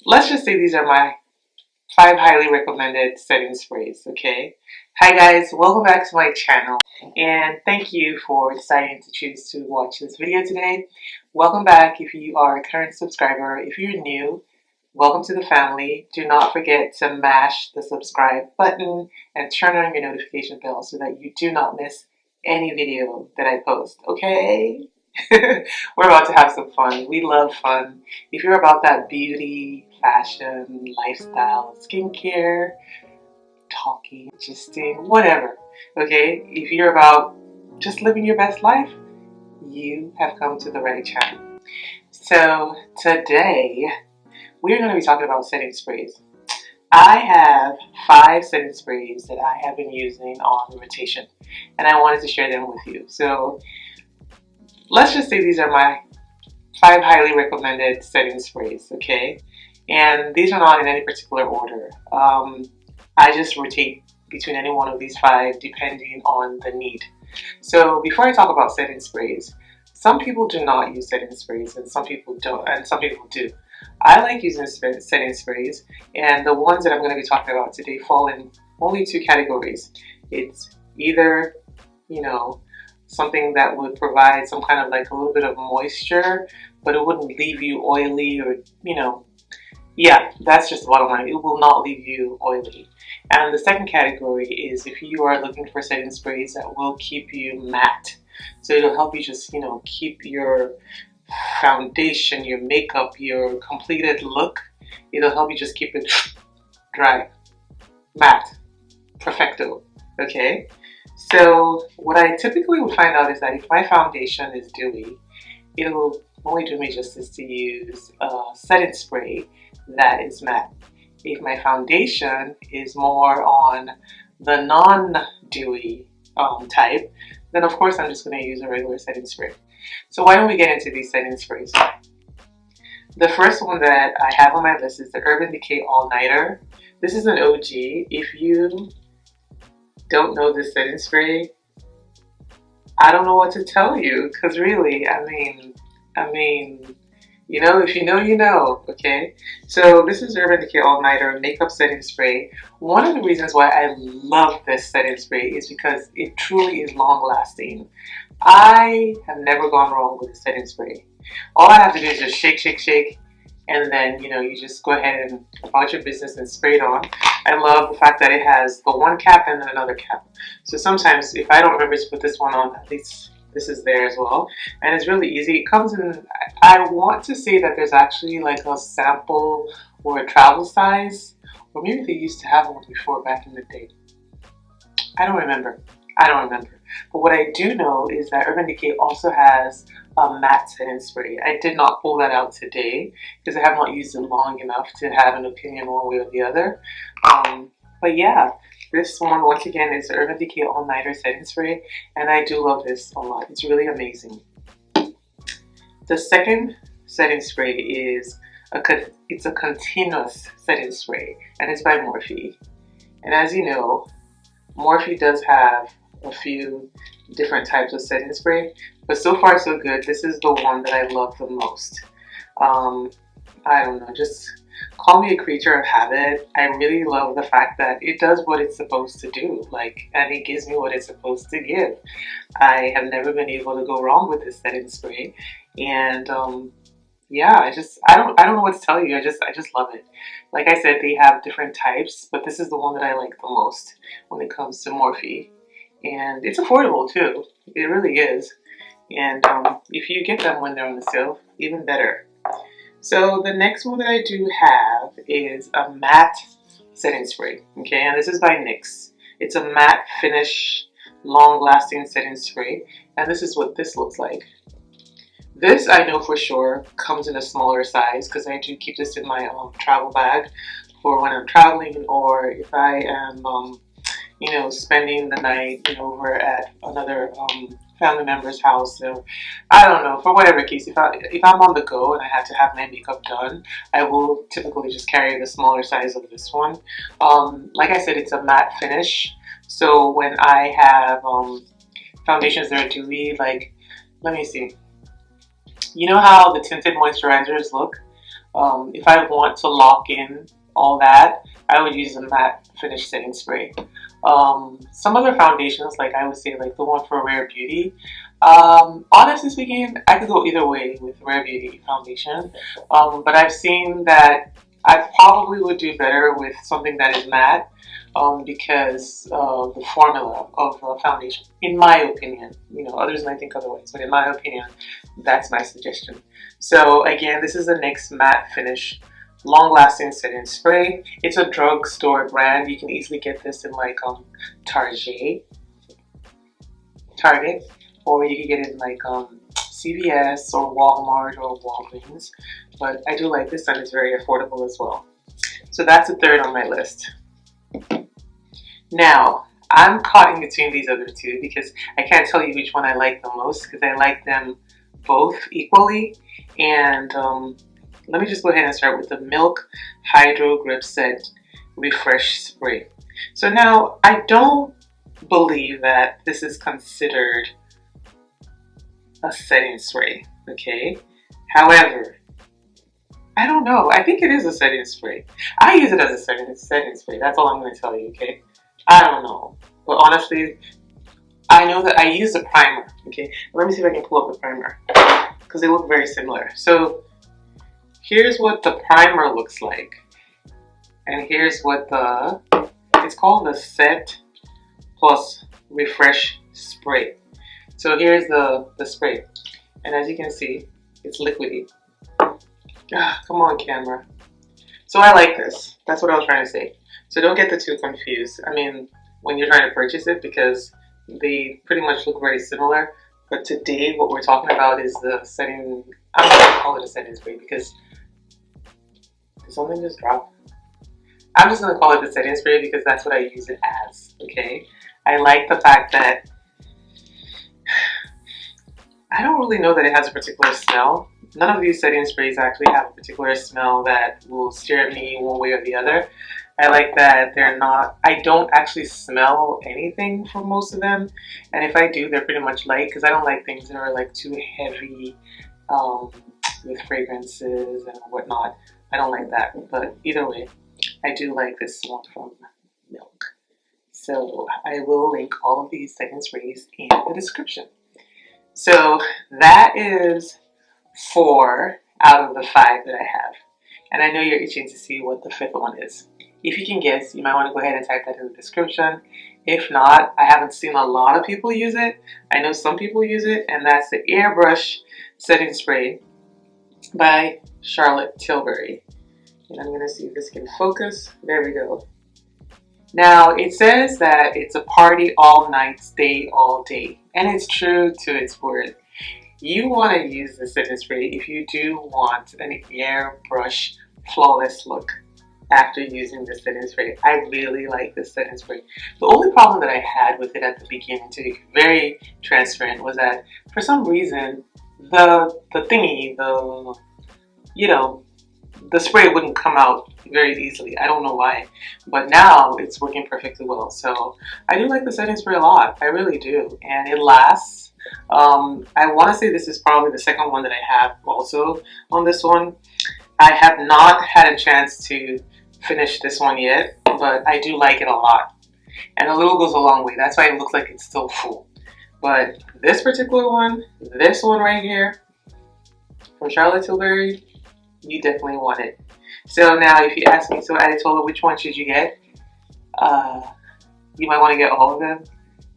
let's just say these are my 5 highly recommended setting sprays, okay? Hi guys, welcome back to my channel and thank you for deciding to choose to watch this video today. Welcome back if you are a current subscriber. If you're new, welcome to the family. Do not forget to mash the subscribe button and turn on your notification bell so that you do not miss any video that I post, okay? We're about to have some fun. We love fun. If you're about that beauty, fashion, lifestyle, skincare, talking, gisting, whatever, okay? If you're about just living your best life, you have come to the right channel. So today, we're going to be talking about setting sprays. I have 5 setting sprays that I have been using on rotation, and I wanted to share them with you. So let's just say these are my 5 highly recommended setting sprays, okay? And these are not in any particular order. I just rotate between any one of these 5 depending on the need. So before I talk about setting sprays, some people do not use setting sprays and some people don't, and some people do. I like using setting sprays, and the ones that I'm going to be talking about today fall in only 2 categories. It's either, something that would provide some kind of like a little bit of moisture, but it wouldn't leave you oily or, yeah, that's just the bottom line. It will not leave you oily. And the second category is if you are looking for setting sprays that will keep you matte. So it'll help you just, keep your foundation, your makeup, your completed look. It'll help you just keep it dry, matte, perfecto, okay? So what I typically would find out is that if my foundation is dewy, it'll only do me justice to use a setting spray that is matte. If my foundation is more on the non-dewy type, then of course I'm just going to use a regular setting spray. So why don't we get into these setting sprays? The first one that I have on my list is the Urban Decay All Nighter. This is an OG. If you don't know this setting spray, I don't know what to tell you, because really, I mean, if you know, you know, okay? So this is Urban Decay All Nighter Makeup Setting Spray. One of the reasons why I love this setting spray is because it truly is long lasting. I have never gone wrong with a setting spray. All I have to do is just shake, shake, shake, and then, you just go ahead and about your business and spray it on. I love the fact that it has the one cap and then another cap. So sometimes if I don't remember to put this one on, at least this is there as well. And it's really easy. It comes in, I want to say that there's actually like a sample or a travel size, or maybe they used to have one before back in the day. I don't remember. But what I do know is that Urban Decay also has a matte setting spray. I did not pull that out today because I have not used it long enough to have an opinion one way or the other. But yeah, this one once again is the Urban Decay All Nighter setting spray, and I do love this a lot. It's really amazing. The second setting spray is it's a continuous setting spray, and it's by Morphe. And as you know, Morphe does have a few different types of setting spray, but so far so good. This is the one that I love the most. I don't know, just call me a creature of habit. I really love the fact that it does what it's supposed to do, and it gives me what it's supposed to give. I have never been able to go wrong with this setting spray, and yeah, I don't know what to tell you. I just love it. Like I said, they have different types, but this is the one that I like the most when it comes to Morphe. And it's affordable too. It really is. And if you get them when they're on the sale, even better. So the next one that I do have is a matte setting spray. Okay, and this is by Nyx. It's a matte finish, long-lasting setting spray. And this is what this looks like. This I know for sure comes in a smaller size because I do keep this in my travel bag for when I'm traveling, or if I am spending the night over at another family member's house. So I don't know, for whatever case, if I'm on the go and I have to have my makeup done, I will typically just carry the smaller size of this one. Like I said, it's a matte finish, so when I have foundations that are dewy, like, let me see, you know how the tinted moisturizers look? if I want to lock in all that, I would use a matte finish setting spray. Some other foundations, like I would say like the one for Rare Beauty, honestly speaking, I could go either way with Rare Beauty foundation, but I've seen that I probably would do better with something that is matte, because of the formula of the foundation, in my opinion. You know, others might think otherwise, but in my opinion, that's my suggestion. So again, this is the NYX Matte Finish long-lasting setting spray. It's a drugstore brand. You can easily get this in like Target, or you can get it in like CVS or Walmart or Walgreens. But I do like this, and it's very affordable as well. So that's the third on my list. Now, I'm caught in between these other two because I can't tell you which one I like the most because I like them both equally. And let me just go ahead and start with the Milk Hydro Grip Set Refresh Spray. So now, I don't believe that this is considered a setting spray, okay? However, I don't know. I think it is a setting spray. I use it as a setting spray. That's all I'm going to tell you, okay? I don't know. But honestly, I know that I use a primer, okay? Let me see if I can pull up the primer because they look very similar. So here's what the primer looks like. And here's what it's called the Set Plus Refresh Spray. So here's the spray. And as you can see, it's liquidy. Come on, camera. So I like this. That's what I was trying to say. So don't get the two confused. I mean, when you're trying to purchase it, because they pretty much look very similar. But today, what we're talking about is the setting. I'm not going to call it a setting spray because did something just drop? I'm just going to call it the setting spray because that's what I use it as. Okay. I like the fact that I don't really know that it has a particular smell. None of these setting sprays actually have a particular smell that will steer me one way or the other. I like that they're not, I don't actually smell anything for most of them. And if I do, they're pretty much light because I don't like things that are like too heavy with fragrances and whatnot. I don't like that. But either way, I do like this one from Milk. So I will link all of these setting sprays in the description. So that is 4 out of the 5 that I have. And I know you're itching to see what the 5th one is. If you can guess, you might want to go ahead and type that in the description. If not, I haven't seen a lot of people use it. I know some people use it, and that's the Airbrush Setting Spray by Charlotte Tilbury. And I'm going to see if this can focus. There we go. Now, it says that it's a party all night, stay all day. And it's true to its word. You want to use the setting spray if you do want an airbrush flawless look after using the setting spray. I really like this setting spray. The only problem that I had with it at the beginning, to be very transparent, was that for some reason the thingy, the spray wouldn't come out very easily. I don't know why, but now it's working perfectly well. So I do like the setting spray a lot. I really do, and it lasts. I want to say this is probably the second one that I have also on this one. I have not had a chance to finish this one yet, but I do like it a lot. And a little goes a long way. That's why it looks like it's still full. But this particular one, this one right here, from Charlotte Tilbury, you definitely want it. So now if you ask me, so ADETOLA, which one should you get? You might want to get all of them.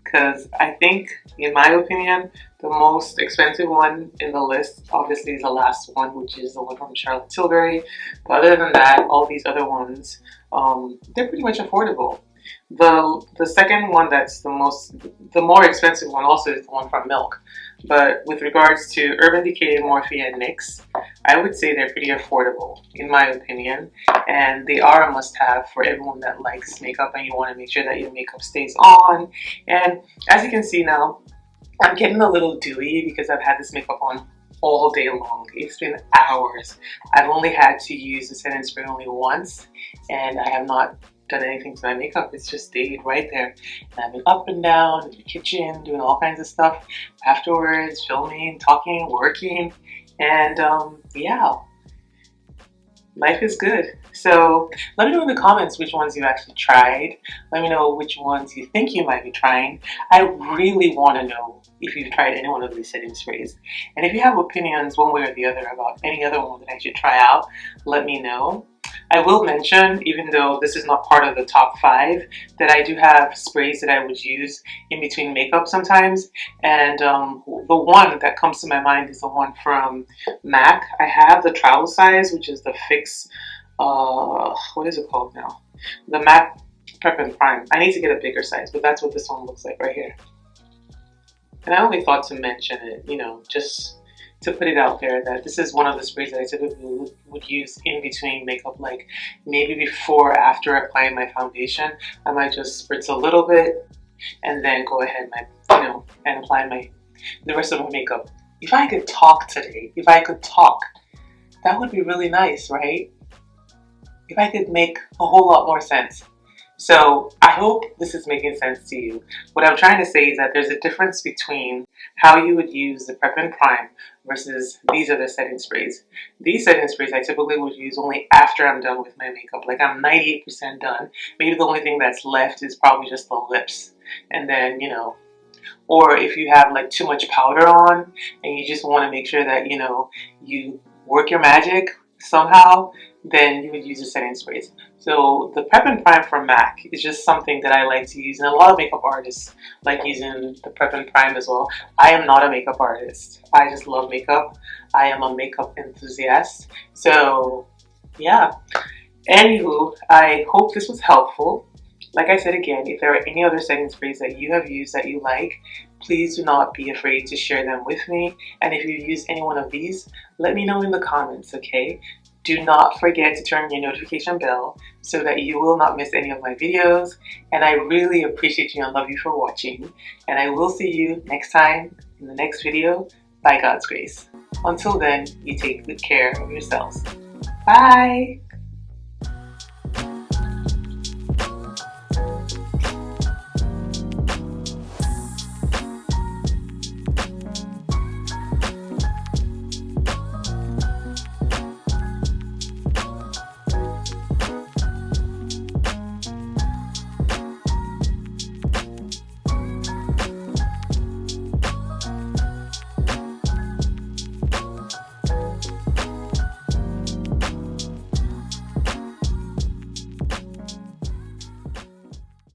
Because I think, in my opinion, the most expensive one in the list obviously is the last one, which is the one from Charlotte Tilbury. But other than that, all these other ones, they're pretty much affordable. The second one that's the more expensive one also is the one from Milk. But with regards to Urban Decay, Morphe, and NYX, I would say they're pretty affordable, in my opinion. And they are a must-have for everyone that likes makeup and you want to make sure that your makeup stays on. And as you can see now, I'm getting a little dewy because I've had this makeup on all day long. It's been hours. I've only had to use the setting spray only once, and I have not done anything to my makeup. It's just stayed right there. And I've been up and down in the kitchen doing all kinds of stuff afterwards, filming, talking, working, and yeah. life is good. So let me know in the comments which ones you actually tried. Let me know which ones you think you might be trying. I really want to know if you've tried any one of these setting sprays. And if you have opinions one way or the other about any other one that I should try out, let me know. I will mention, even though this is not part of the top 5, that I do have sprays that I would use in between makeup sometimes. And the one that comes to my mind is the one from MAC. I have the travel size, which is the Fix, what is it called now? The MAC Prep and Prime. I need to get a bigger size, but that's what this one looks like right here. And I only thought to mention it, you know, just to put it out there that this is one of the sprays that I typically would use in between makeup, like maybe before or after applying my foundation. I might just spritz a little bit and then go ahead and apply the rest of my makeup. If I could talk today, if I could talk, that would be really nice, right? If I could make a whole lot more sense. So I hope this is making sense to you. What I'm trying to say is that there's a difference between how you would use the Prep and Prime versus these other setting sprays. These setting sprays I typically would use only after I'm done with my makeup. Like I'm 98% done. Maybe the only thing that's left is probably just the lips. And then, you know, or if you have like too much powder on and you just want to make sure that, you know, you work your magic somehow, then you would use the setting sprays. So the Prep and Prime from MAC is just something that I like to use, and a lot of makeup artists like using the Prep and Prime as well. I am not a makeup artist. I just love makeup. I am a makeup enthusiast. So yeah. Anywho, I hope this was helpful. Like I said again, if there are any other setting sprays that you have used that you like, please do not be afraid to share them with me. And if you've used any one of these, let me know in the comments, okay? Do not forget to turn your notification bell so that you will not miss any of my videos. And I really appreciate you and love you for watching. And I will see you next time in the next video, by God's grace. Until then, you take good care of yourselves. Bye!